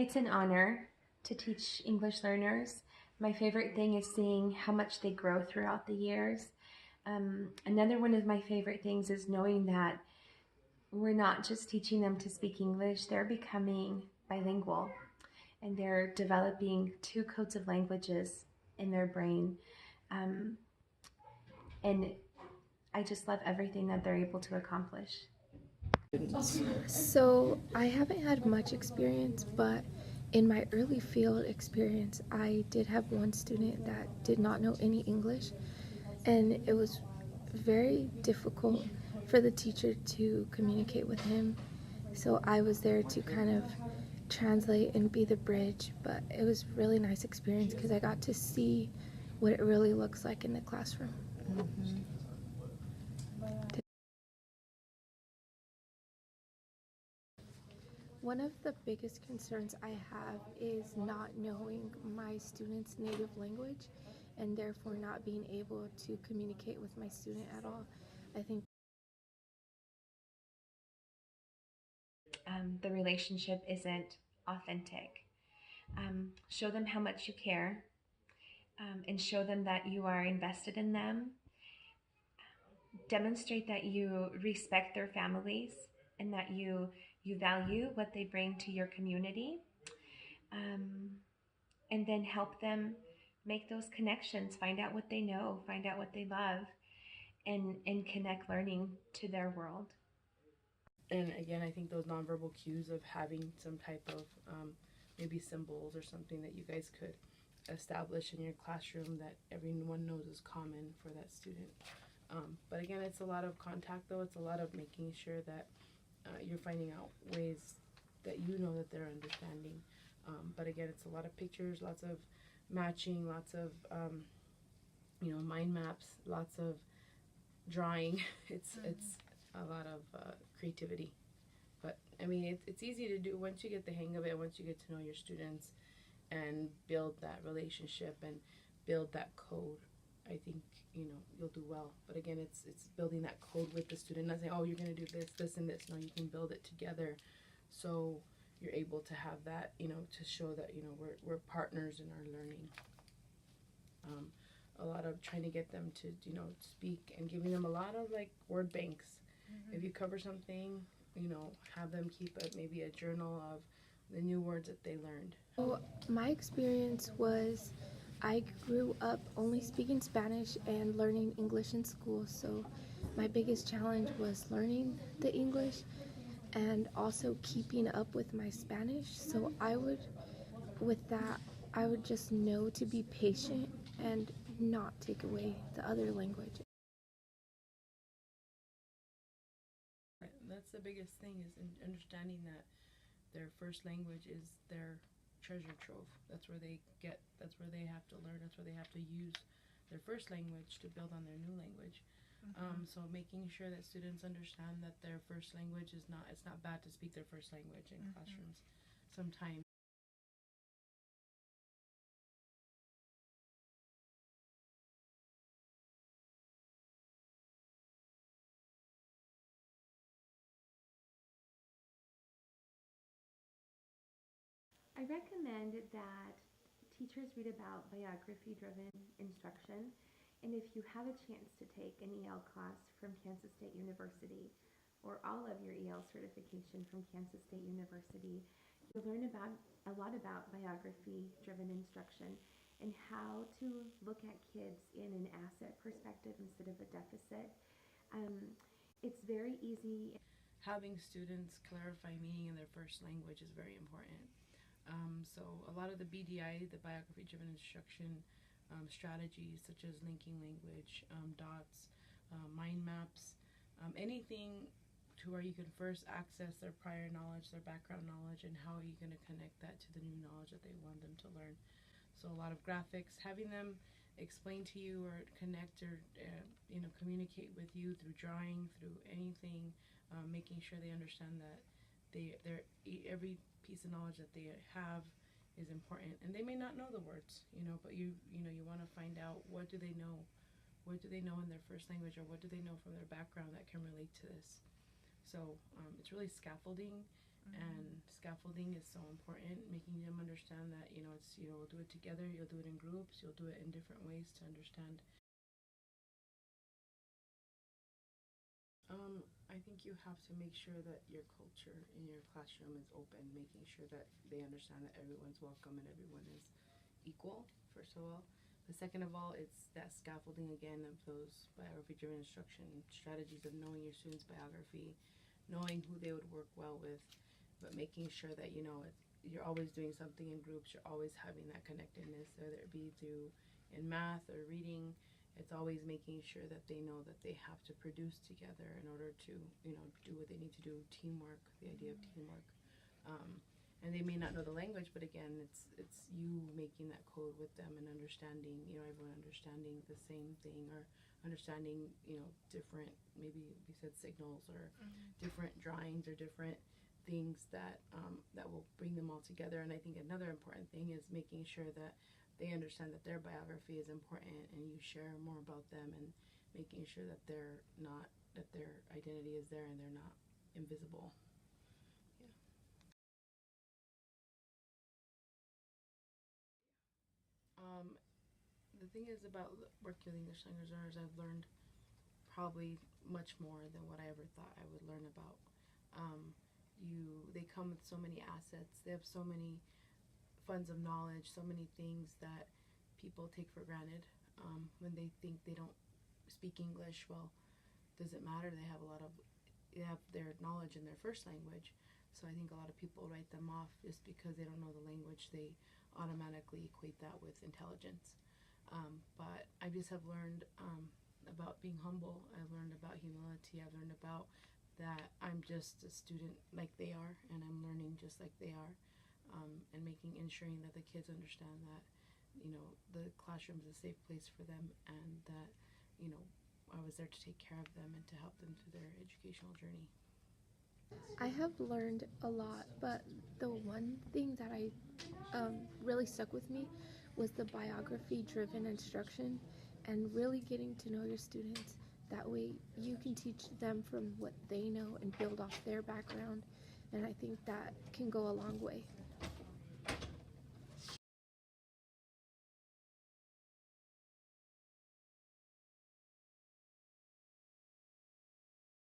It's an honor to teach English learners. My favorite thing is seeing how much they grow throughout the years. Another one of my favorite things is knowing that we're not just teaching them to speak English, they're becoming bilingual and they're developing two codes of languages in their brain. Um, and I just love everything that they're able to accomplish. So I haven't had much experience, but in my early field experience, I did have one student that did not know any English, and it was very difficult for the teacher to communicate with him. So I was there to kind of translate and be the bridge, but it was a really nice experience because I got to see what it really looks like in the classroom. Mm-hmm. One of the biggest concerns I have is not knowing my student's native language and therefore not being able to communicate with my student at all. I think The relationship isn't authentic. Show them how much you care, and show them that you are invested in them. Demonstrate that you respect their families and that you value what they bring to your community, um, and then help them make those connections, find out what they know, find out what they love, and connect learning to their world. And again, I think those nonverbal cues of having some type of maybe symbols or something that you guys could establish in your classroom that everyone knows is common for that student. But again, it's a lot of contact though. It's a lot of making sure that you're finding out ways that you know that they're understanding. But again, it's a lot of pictures, lots of matching, lots of mind maps, lots of drawing. It's a lot of creativity. But I mean, it's easy to do once you get the hang of it. Once you get to know your students and build that relationship and build that code, I think you'll do well. But again, it's building that code with the student. Not saying, oh, you're gonna do this and this. No, you can build it together, so you're able to have that, to show that we're partners in our learning. A lot of trying to get them to speak and giving them a lot of like word banks. Mm-hmm. If you cover something, have them keep maybe a journal of the new words that they learned. so my experience was I grew up only speaking Spanish and learning English in school, so my biggest challenge was learning the English and also keeping up with my Spanish. So with that, I would just know to be patient and not take away the other language. That's the biggest thing is understanding that their first language is their treasure trove. That's where they have to learn. That's where they have to use their first language to build on their new language. Mm-hmm. So making sure that students understand that their first language it's not bad to speak their first language in mm-hmm. classrooms. Sometimes I recommend that teachers read about biography-driven instruction, and if you have a chance to take an EL class from Kansas State University or all of your EL certification from Kansas State University, you'll learn a lot about biography-driven instruction and how to look at kids in an asset perspective instead of a deficit. Um, it's very easy. having students clarify meaning in their first language is very important. So a lot of the BDI, the biography-driven instruction strategies, such as linking language, dots, mind maps, anything to where you can first access their prior knowledge, their background knowledge, and how are you going to connect that to the new knowledge that they want them to learn. So a lot of graphics, having them explain to you or connect or communicate with you through drawing, through anything, making sure they understand that every piece of knowledge that they have is important, and they may not know the words, but you want to find out what do they know in their first language, or what do they know from their background that can relate to this. So it's really scaffolding And scaffolding is so important, making them understand that, it's, we'll do it together, you'll do it in groups, you'll do it in different ways to understand. I think you have to make sure that your culture in your classroom is open, making sure that they understand that everyone's welcome and everyone is equal, first of all. The second of all, it's that scaffolding again of those biography-driven instruction strategies of knowing your students' biography, knowing who they would work well with, but making sure that, you're always doing something in groups, you're always having that connectedness, whether it be through in math or reading. It's always making sure that they know that they have to produce together in order to, do what they need to do. Teamwork, the idea of teamwork. And they may not know the language, but again, it's you making that code with them and understanding, everyone understanding the same thing, or understanding, different, maybe we said signals, or different drawings, or different things that will bring them all together. And I think another important thing is making sure that they understand that their biography is important and you share more about them, and making sure that their identity is there and they're not invisible. The thing is about working with English language learners, I've learned probably much more than what I ever thought I would learn about. They come with so many assets. They have so many funds of knowledge, so many things that people take for granted when they think they don't speak English. Well, does it matter? They have their knowledge in their first language. So I think a lot of people write them off just because they don't know the language. They automatically equate that with intelligence. But I just have learned about being humble. I've learned about humility. I've learned about that I'm just a student like they are, and I'm learning just like they are, and ensuring that the kids understand that, the classroom is a safe place for them, and that, I was there to take care of them and to help them through their educational journey. I have learned a lot, but the one thing that I really stuck with me was the biography-driven instruction, and really getting to know your students. That way you can teach them from what they know and build off their background, and I think that can go a long way.